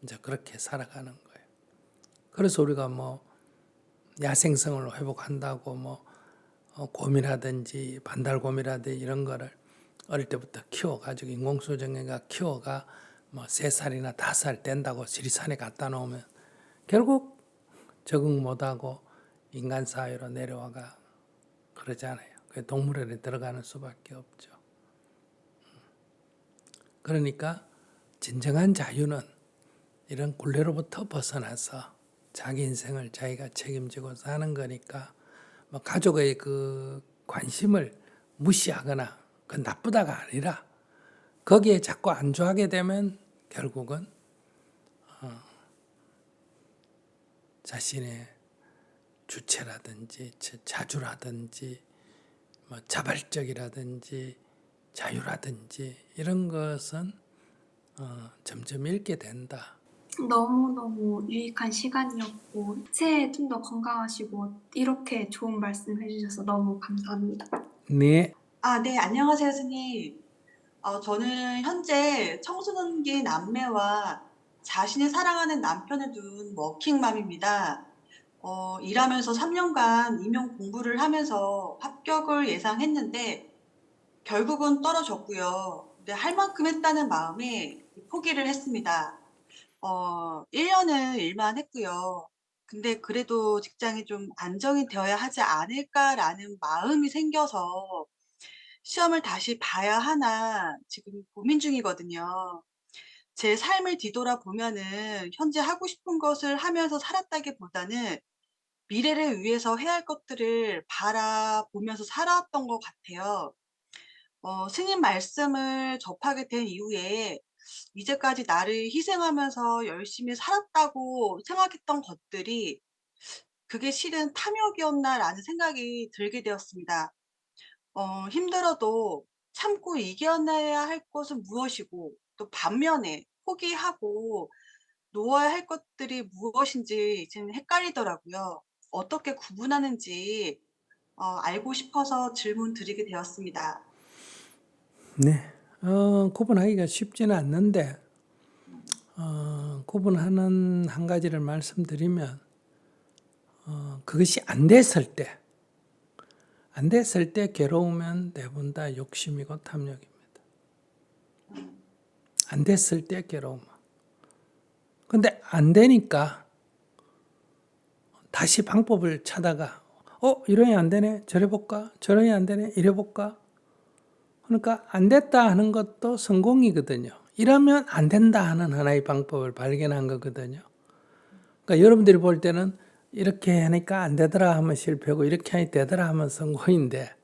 이제 그렇게 살아가는 거예요. 그래서 우리가 뭐 야생성을 회복한다고 뭐 곰이라든지 반달곰이라든지 이런 거를 어릴 때부터 키워가지고 인공수정에가 키워가 뭐 3살이나 5살 된다고 지리산에 갖다 놓으면 결국 적응 못하고 인간 사회로 내려와가 그러잖아요. 그 동물원에 들어가는 수밖에 없죠. 그러니까 진정한 자유는 이런 굴레로부터 벗어나서 자기 인생을 자기가 책임지고 사는 거니까 뭐 가족의 그 관심을 무시하거나 그 나쁘다가 아니라 거기에 자꾸 안주하게 되면 결국은 자신의 주체라든지 자주라든지 뭐 자발적이라든지 자유라든지 이런 것은 점점 잃게 된다. 너무너무 유익한 시간이었고 새해 좀 더 건강하시고 이렇게 좋은 말씀 해주셔서 너무 감사합니다. 네. 네, 안녕하세요, 스님. 저는 현재 청소년기 남매와 자신을 사랑하는 남편을 둔 워킹맘입니다. 일하면서 3년간 임용 공부를 하면서 합격을 예상했는데 결국은 떨어졌고요. 근데 할 만큼 했다는 마음에 포기를 했습니다. 1년을 일만 했고요. 근데 그래도 직장이 좀 안정이 되어야 하지 않을까라는 마음이 생겨서 시험을 다시 봐야 하나 지금 고민 중이거든요. 제 삶을 뒤돌아보면은 현재 하고 싶은 것을 하면서 살았다기보다는 미래를 위해서 해야 할 것들을 바라보면서 살아왔던 것 같아요. 스님 말씀을 접하게 된 이후에 이제까지 나를 희생하면서 열심히 살았다고 생각했던 것들이 그게 실은 탐욕이었나라는 생각이 들게 되었습니다. 힘들어도 참고 이겨내야 할 것은 무엇이고 또 반면에 포기하고 놓아야 할 것들이 무엇인지 이제는 헷갈리더라고요. 어떻게 구분하는지 알고 싶어서 질문 드리게 되었습니다. 네. 구분하기가 쉽지는 않는데 구분하는 한 가지를 말씀드리면 그것이 안 됐을 때 괴로우면 대부분 다 욕심이고 탐욕입니다. 안 됐을 때 괴로움. 근데 안 되니까 다시 방법을 찾아가. 이러니 안 되네. 저래 볼까? 저러니 안 되네. 이래 볼까? 그러니까 안 됐다 하는 것도 성공이거든요. 이러면 안 된다 하는 하나의 방법을 발견한 거거든요. 그러니까 여러분들이 볼 때는 이렇게 하니까 안 되더라 하면 실패고 이렇게 하니 되더라 하면 성공인데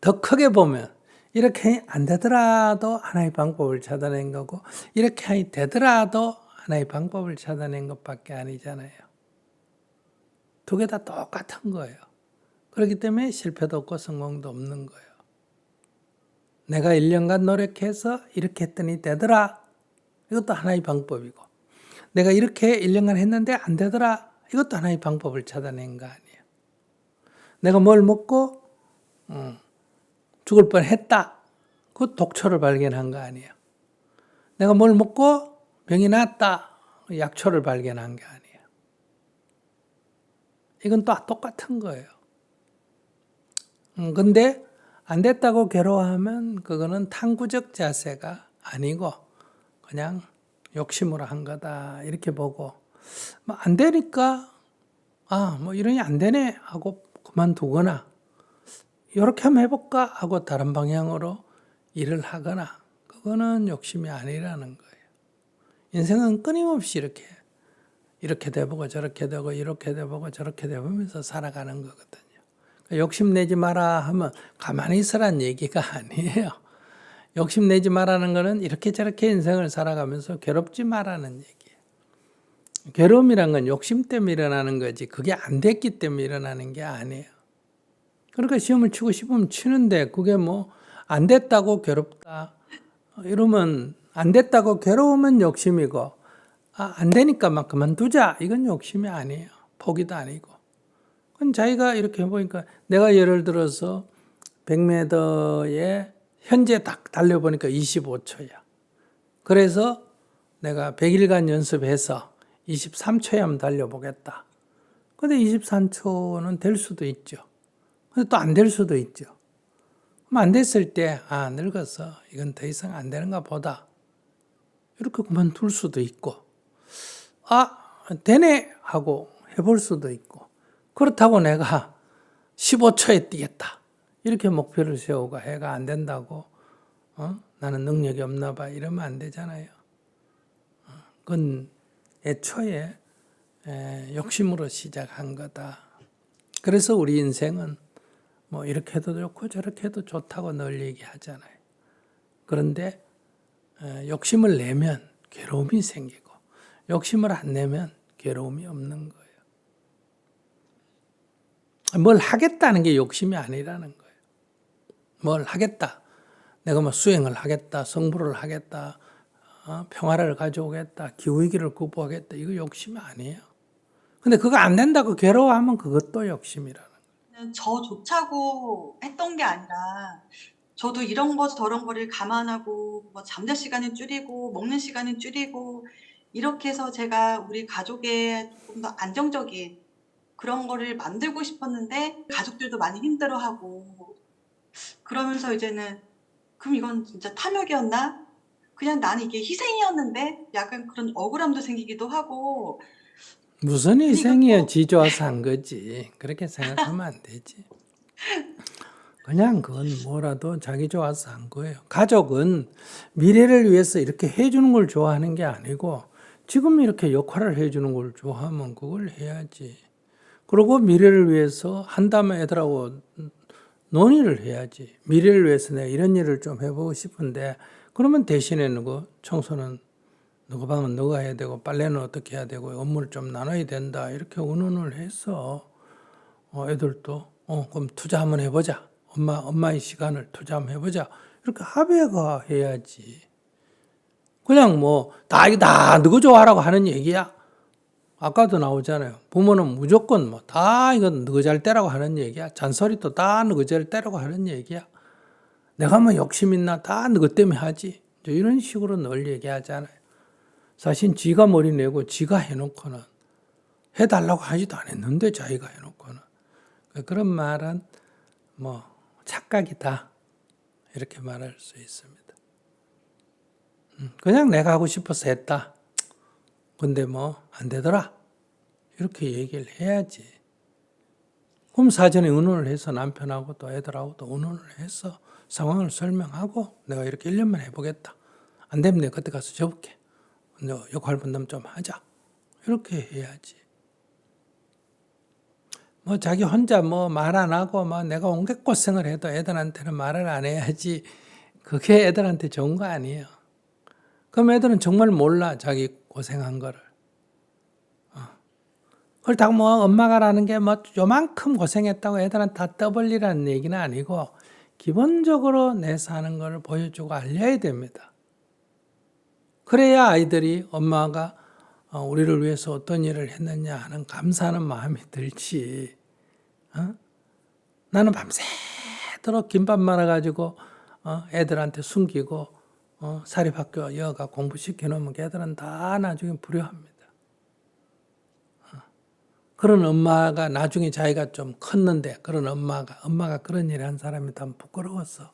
더 크게 보면 이렇게 안 되더라도 하나의 방법을 찾아낸 거고 이렇게 하니 되더라도 하나의 방법을 찾아낸 것밖에 아니잖아요. 두 개 다 똑같은 거예요. 그렇기 때문에 실패도 없고 성공도 없는 거예요. 내가 1년간 노력해서 이렇게 했더니 되더라. 이것도 하나의 방법이고 내가 이렇게 1년간 했는데 안 되더라. 이것도 하나의 방법을 찾아낸 거 아니에요. 내가 뭘 먹고 죽을 뻔했다. 그 독초를 발견한 거 아니에요. 내가 뭘 먹고 병이 났다. 약초를 발견한 게 아니에요. 이건 또 똑같은 거예요. 근데 안 됐다고 괴로워하면 그거는 탐구적 자세가 아니고 그냥 욕심으로 한 거다 이렇게 보고 뭐 안 되니까 뭐 이러니 안 되네 하고 그만두거나 이렇게 한번 해볼까 하고 다른 방향으로 일을 하거나 그거는 욕심이 아니라는 거예요. 인생은 끊임없이 이렇게 돼보고 저렇게 되고 이렇게 돼보고 저렇게 돼보면서 살아가는 거거든요. 욕심내지 마라 하면 가만히 있으란 얘기가 아니에요. 욕심내지 마라는 거는 이렇게 저렇게 인생을 살아가면서 괴롭지 마라는 얘기예요. 괴로움이란 건 욕심 때문에 일어나는 거지 그게 안 됐기 때문에 일어나는 게 아니에요. 그러니까 시험을 치고 싶으면 치는데 그게 뭐 안 됐다고 괴롭다 이러면 안 됐다고 괴로우면 욕심이고 안 되니까 막 그만두자 이건 욕심이 아니에요. 포기도 아니고. 그건 자기가 이렇게 해보니까 내가 예를 들어서 100m에 현재 딱 달려보니까 25초야. 그래서 내가 100일간 연습해서 23초에 한번 달려보겠다. 근데 23초는 될 수도 있죠. 근데 또 안 될 수도 있죠. 그럼 안 됐을 때 늙어서 이건 더 이상 안 되는가 보다. 이렇게 그만둘 수도 있고 되네 하고 해볼 수도 있고 그렇다고 내가 15초에 뛰겠다. 이렇게 목표를 세우고 해가 안 된다고 나는 능력이 없나 봐 이러면 안 되잖아요. 그건 애초에 욕심으로 시작한 거다. 그래서 우리 인생은 뭐 이렇게 해도 좋고 저렇게 해도 좋다고 늘 얘기하잖아요. 그런데 욕심을 내면 괴로움이 생기고 욕심을 안 내면 괴로움이 없는 거예요. 뭘 하겠다는 게 욕심이 아니라는 거예요. 뭘 하겠다. 내가 뭐 수행을 하겠다, 성불을 하겠다, 평화를 가져오겠다, 기후위기를 극복하겠다. 이거 욕심이 아니에요. 근데 그거 안 된다고 괴로워하면 그것도 욕심이라는 거예요. 저조차고 했던 게 아니라 저도 이런 거 저런 거를 감안하고 뭐 잠잘 시간을 줄이고 먹는 시간을 줄이고 이렇게 해서 제가 우리 가족의 조금 더 안정적인 그런 거를 만들고 싶었는데 가족들도 많이 힘들어하고 그러면서 이제는 그럼 이건 진짜 탐욕이었나? 그냥 나는 이게 희생이었는데 약간 그런 억울함도 생기기도 하고 무슨 근데 희생이야? 이것도 지 좋아서 한 거지. 그렇게 생각하면 안 되지. 그냥 그건 뭐라도 자기 좋아서 한 거예요. 가족은 미래를 위해서 이렇게 해주는 걸 좋아하는 게 아니고 지금 이렇게 역할을 해주는 걸 좋아하면 그걸 해야지. 그리고 미래를 위해서 한다면 애들하고 논의를 해야지. 미래를 위해서 내가 이런 일을 좀 해보고 싶은데 그러면 대신에 누구 청소는 누구 방은 너가 해야 되고 빨래는 어떻게 해야 되고 업무를 좀 나눠야 된다. 이렇게 의논을 해서 애들도 그럼 투자 한번 해보자. 엄마의 시간을 투자 한번 해보자. 이렇게 합의가 해야지. 그냥 뭐 이거 다 너가 좋아하라고 하는 얘기야. 아까도 나오잖아요. 부모는 무조건 뭐 다 이건 너가 잘 때라고 하는 얘기야. 잔소리도 다 너가 잘 때라고 하는 얘기야. 내가 뭐 욕심 있나 다 너가 때문에 하지. 이런 식으로 늘 얘기하잖아요. 사실 지가 머리 내고 지가 해놓고는 해달라고 하지도 않았는데 자기가 해놓고는. 그런 말은 뭐 착각이다. 이렇게 말할 수 있습니다. 그냥 내가 하고 싶어서 했다. 근데 뭐 안 되더라. 이렇게 얘기를 해야지. 그럼 사전에 의논을 해서 남편하고 또 애들하고 또 의논을 해서 상황을 설명하고 내가 이렇게 1년만 해보겠다. 안 되면 내가 그때 가서 접을게. 역할 분담 좀 하자. 이렇게 해야지. 뭐 자기 혼자 뭐 말 안 하고 뭐 내가 온갖 고생을 해도 애들한테는 말을 안 해야지. 그게 애들한테 좋은 거 아니에요. 그럼 애들은 정말 몰라 자기 고생한 거를. 그렇다고 뭐 엄마가라는 게 뭐 요만큼 고생했다고 애들한테 다 떠벌리라는 얘기는 아니고 기본적으로 내 사는 걸 보여주고 알려야 됩니다. 그래야 아이들이 엄마가 우리를 위해서 어떤 일을 했느냐 하는 감사하는 마음이 들지. 나는 밤새도록 김밥 말아가지고 애들한테 숨기고 사립학교 여가 공부시켜놓으면 애들은 다 나중에 불효합니다. 그런 엄마가 나중에 자기가 좀 컸는데 그런 엄마가 그런 일을 한 사람이 다 부끄러워서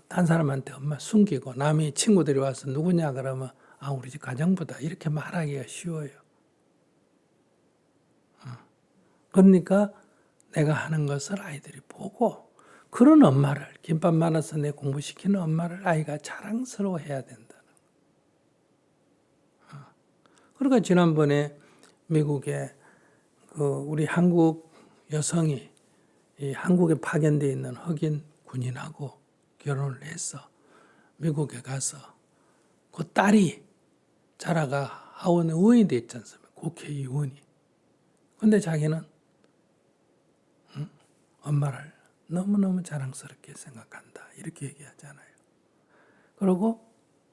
딴 사람한테 엄마 숨기고 남이 친구들이 와서 누구냐 그러면 우리 집 가정부다 이렇게 말하기가 쉬워요. 그러니까 내가 하는 것을 아이들이 보고 그런 엄마를 김밥 말아서 내 공부시키는 엄마를 아이가 자랑스러워해야 된다는 거예요. 그러니까 지난번에 미국에 우리 한국 여성이 이 한국에 파견되어 있는 흑인 군인하고 결혼을 해서 미국에 가서 그 딸이 자라가 하원 의원이 됐지 않습니까? 국회의원이. 근데 자기는 엄마를 너무너무 자랑스럽게 생각한다. 이렇게 얘기하잖아요. 그리고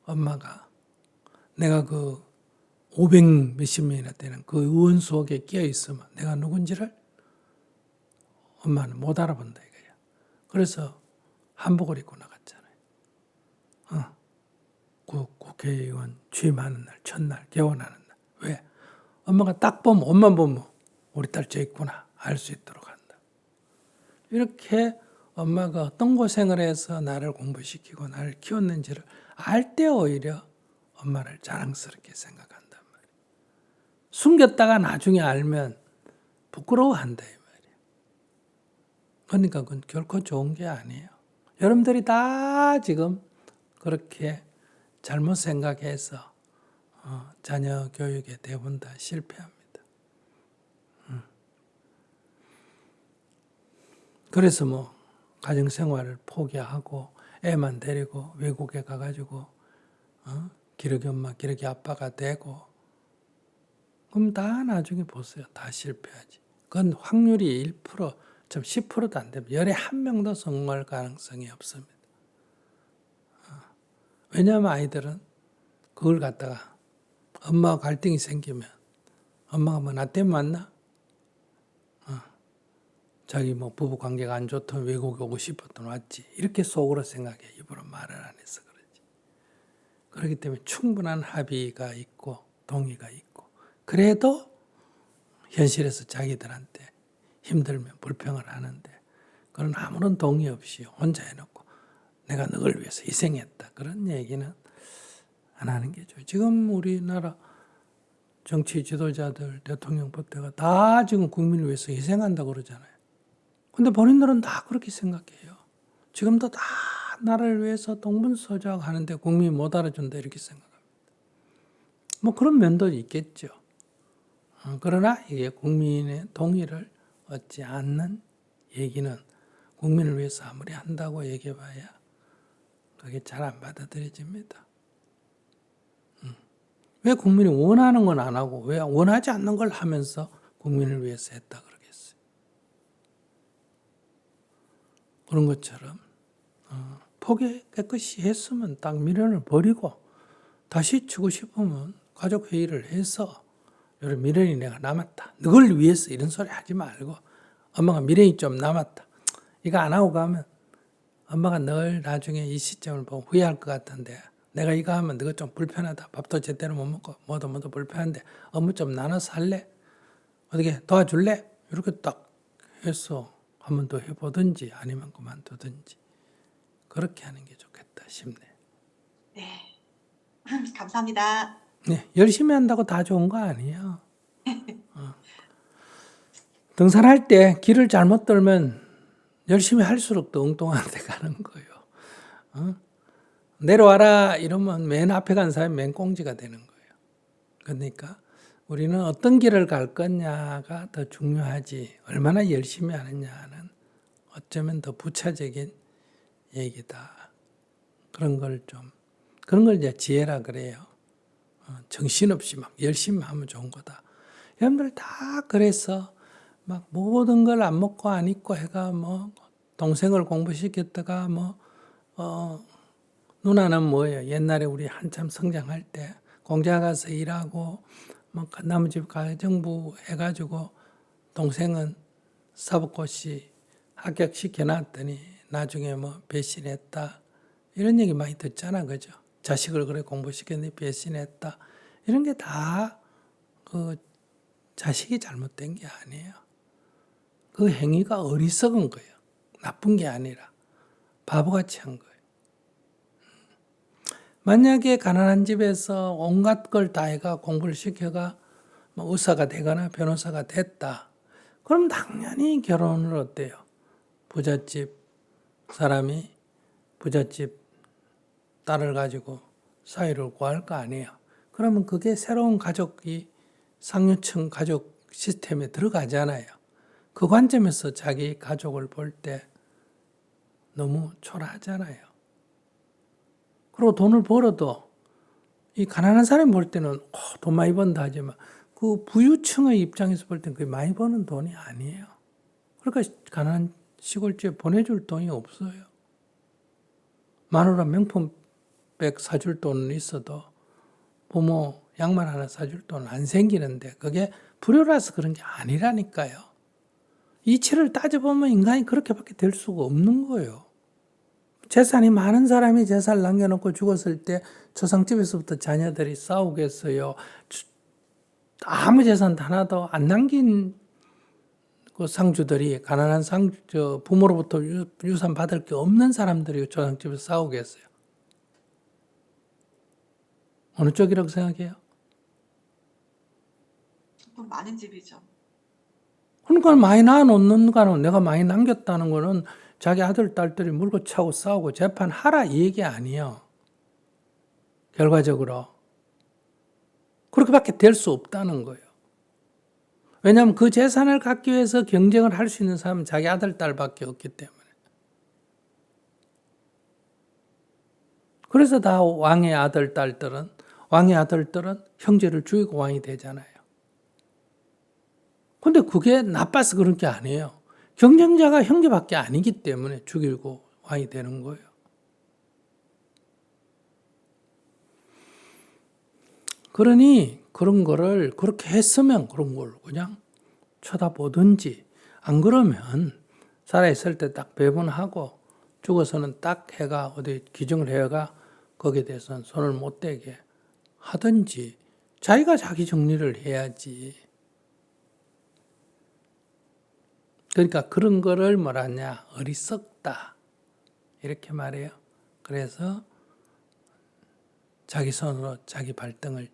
엄마가 내가 500 몇십 명이나 되는 그 의원 속에 끼어 있으면 내가 누군지를 엄마는 못 알아본다 이거야. 그래서 한복을 입고 나갔잖아요. 국회의원 취임하는 날, 첫날, 개원하는 날. 왜? 엄마가 딱 보면, 옷만 보면 우리 딸 저 있구나 알 수 있도록 한다. 이렇게 엄마가 어떤 고생을 해서 나를 공부시키고 나를 키웠는지를 알 때 오히려 엄마를 자랑스럽게 생각한단 말이에요. 숨겼다가 나중에 알면 부끄러워한다 이 말이에요. 그러니까 그건 결코 좋은 게 아니에요. 여러분들이 다 지금 그렇게 잘못 생각해서 자녀 교육에 대부분 다 실패합니다. 그래서 뭐 가정생활을 포기하고 애만 데리고 외국에 가가지고 기러기 엄마, 기러기 아빠가 되고 그럼 다 나중에 보세요. 다 실패하지. 그건 확률이 1%, 좀 10%도 안 됩니다. 열에 한 명도 성공할 가능성이 없습니다. 왜냐하면 아이들은 그걸 갖다가 엄마와 갈등이 생기면 엄마가 뭐 나 때문에 왔나? 자기 뭐 부부 관계가 안 좋던 외국에 오고 싶었던 왔지. 이렇게 속으로 생각해. 입으로 말을 안 해서 그렇지. 그렇기 때문에 충분한 합의가 있고 동의가 있고 그래도 현실에서 자기들한테 힘들면 불평을 하는데 그건 아무런 동의 없이 혼자 해놓고 내가 너를 위해서 희생했다. 그런 얘기는 안 하는 게 좋아요. 지금 우리나라 정치 지도자들, 대통령 법대가 다 지금 국민을 위해서 희생한다고 그러잖아요. 근데 본인들은 다 그렇게 생각해요. 지금도 다 나라를 위해서 동분서주하고 하는데 국민이 못 알아준다 이렇게 생각합니다. 뭐 그런 면도 있겠죠. 그러나 이게 국민의 동의를 얻지 않는 얘기는 국민을 위해서 아무리 한다고 얘기해봐야 그게 잘 안 받아들여집니다. 왜 국민이 원하는 건 안 하고 왜 원하지 않는 걸 하면서 국민을 위해서 했다 그러겠어요. 그런 것처럼 포기 깨끗이 했으면 딱 미련을 버리고 다시 치고 싶으면 가족회의를 해서 이런 미련이 내가 남았다. 너를 위해서 이런 소리 하지 말고 엄마가 미련이 좀 남았다. 이거 안 하고 가면 엄마가 늘 나중에 이 시점을 보고 후회할 것 같은데 내가 이거 하면 너가 좀 불편하다. 밥도 제대로 못 먹고 뭐도 불편한데 업무 좀 나눠서 할래? 어떻게 도와줄래? 이렇게 딱 해서 한 번 더 해보든지 아니면 그만두든지 그렇게 하는 게 좋겠다 싶네요. 네. 감사합니다. 네, 열심히 한다고 다 좋은 거 아니에요. 등산할 때 길을 잘못 들면 열심히 할수록 더 엉뚱한 데 가는 거예요. 내려와라 이러면 맨 앞에 간 사람이 맨 꽁지가 되는 거예요. 그러니까 우리는 어떤 길을 갈 거냐가 더 중요하지 얼마나 열심히 하느냐는 어쩌면 더 부차적인 얘기다. 그런 걸 이제 지혜라 그래요. 정신없이 막 열심히 하면 좋은 거다. 여러분들 다 그래서 막 모든 걸 안 먹고 안 입고 해가 뭐 동생을 공부시켰다가 누나는 뭐예요? 옛날에 우리 한참 성장할 때 공장 가서 일하고 뭐 나무집 가정부 해가지고 동생은 사법고시 합격시켜놨더니 나중에 뭐 배신했다 이런 얘기 많이 듣잖아, 그죠? 자식을 그래 공부시켰는데 배신했다 이런 게 다 그 자식이 잘못된 게 아니에요. 그 행위가 어리석은 거예요. 나쁜 게 아니라 바보같이 한 거예요. 만약에 가난한 집에서 온갖 걸 다 해가 공부를 시켜가 뭐 의사가 되거나 변호사가 됐다. 그럼 당연히 결혼을 어때요? 부잣집 사람이 부잣집 딸을 가지고 사위를 구할 거 아니에요. 그러면 그게 새로운 가족이 상류층 가족 시스템에 들어가잖아요. 그 관점에서 자기 가족을 볼 때 너무 초라하잖아요. 그리고 돈을 벌어도 이 가난한 사람이 볼 때는 돈 많이 번다 하지만 그 부유층의 입장에서 볼 때는 그게 많이 버는 돈이 아니에요. 그러니까 가난한 시골집에 보내줄 돈이 없어요. 마누라 명품백 사줄 돈은 있어도 부모 양말 하나 사줄 돈은 안 생기는데 그게 불효라서 그런 게 아니라니까요. 이치를 따져보면 인간이 그렇게밖에 될 수가 없는 거예요. 재산이 많은 사람이 재산을 남겨놓고 죽었을 때 조상집에서부터 자녀들이 싸우겠어요. 아무 재산 하나도 안 남긴 그 상주들이 가난한 부모로부터 유산 받을 게 없는 사람들이 조상집에서 싸우겠어요. 어느 쪽이라고 생각해요? 돈 많은 집이죠. 그러니까 많이 낳아놓는 거는 내가 많이 남겼다는 거는 자기 아들, 딸들이 물고 차고 싸우고 재판하라 이 얘기 아니에요. 결과적으로. 그렇게밖에 될 수 없다는 거예요. 왜냐하면 그 재산을 갖기 위해서 경쟁을 할 수 있는 사람은 자기 아들, 딸밖에 없기 때문에. 그래서 다 왕의 아들, 딸들은 형제를 죽이고 왕이 되잖아요. 근데 그게 나빠서 그런 게 아니에요. 경쟁자가 형제밖에 아니기 때문에 죽이고 왕이 되는 거예요. 그러니 그런 거를 그렇게 했으면 그런 걸 그냥 쳐다보든지, 안 그러면 살아있을 때 딱 배분하고 죽어서는 딱 해가 어디 기증을 해가 거기에 대해서는 손을 못 대게 하든지 자기가 자기 정리를 해야지. 그러니까 그런 거를 뭐라냐, 어리석다 이렇게 말해요. 그래서 자기 손으로 자기 발등을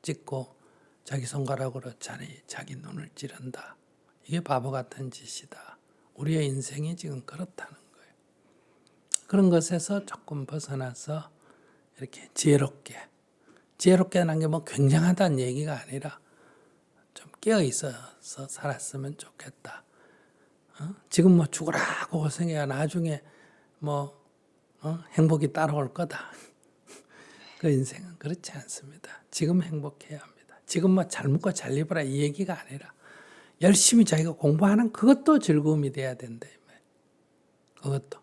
찍고 자기 손가락으로 자기 눈을 찌른다. 이게 바보 같은 짓이다. 우리의 인생이 지금 그렇다는 거예요. 그런 것에서 조금 벗어나서 이렇게 지혜롭게라는 게 뭐 굉장하다는 얘기가 아니라 좀 깨어 있어서 살았으면 좋겠다. 지금 뭐 죽으라고 고생해야 나중에 뭐 행복이 따라올 거다. 그 인생은 그렇지 않습니다. 지금 행복해야 합니다. 지금 뭐 잘 먹고 잘 입어라 이 얘기가 아니라 열심히 자기가 공부하는 그것도 즐거움이 돼야 된다. 그것도.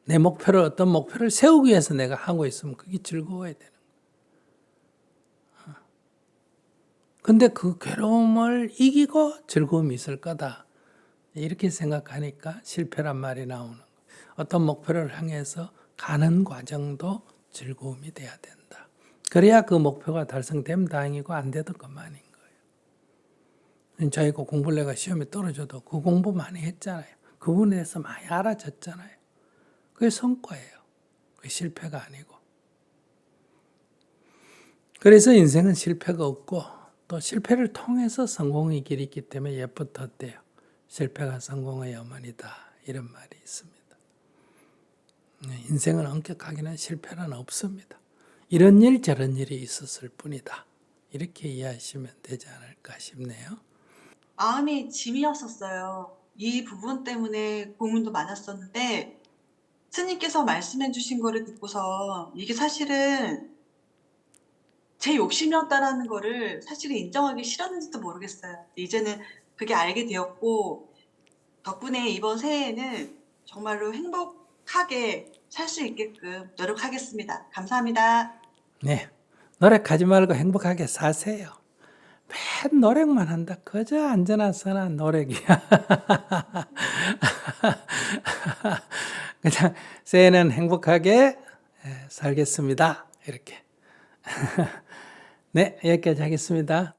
내 목표를, 어떤 목표를 세우기 위해서 내가 하고 있으면 그게 즐거워야 되는 거예요. 근데 그 괴로움을 이기고 즐거움이 있을 거다. 이렇게 생각하니까 실패란 말이 나오는 거예요. 어떤 목표를 향해서 가는 과정도 즐거움이 돼야 된다. 그래야 그 목표가 달성되면 다행이고 안 돼도 그만인 거예요. 저희가 공부를 내가 시험에 떨어져도 그 공부 많이 했잖아요. 그 부분에 대해서 많이 알아졌잖아요. 그게 성과예요. 그게 실패가 아니고. 그래서 인생은 실패가 없고 또 실패를 통해서 성공의 길이 있기 때문에 옛부터 실패가 성공의 어머니다 이런 말이 있습니다. 인생은 엄격하게는 실패는 없습니다. 이런 일 저런 일이 있었을 뿐이다. 이렇게 이해하시면 되지 않을까 싶네요. 마음이 짐이었었어요. 이 부분 때문에 고민도 많았었는데 스님께서 말씀해 주신 거를 듣고서 이게 사실은 제 욕심이었다라는 거를 사실은 인정하기 싫었는지도 모르겠어요. 이제는 그게 알게 되었고 덕분에 이번 새해에는 정말로 행복하게 살 수 있게끔 노력하겠습니다. 감사합니다. 네, 노력하지 말고 행복하게 사세요. 맨 노력만 한다. 그저 앉아나 서나 노력이야. 그냥 새해는 행복하게 살겠습니다. 이렇게. 네, 여기까지 하겠습니다.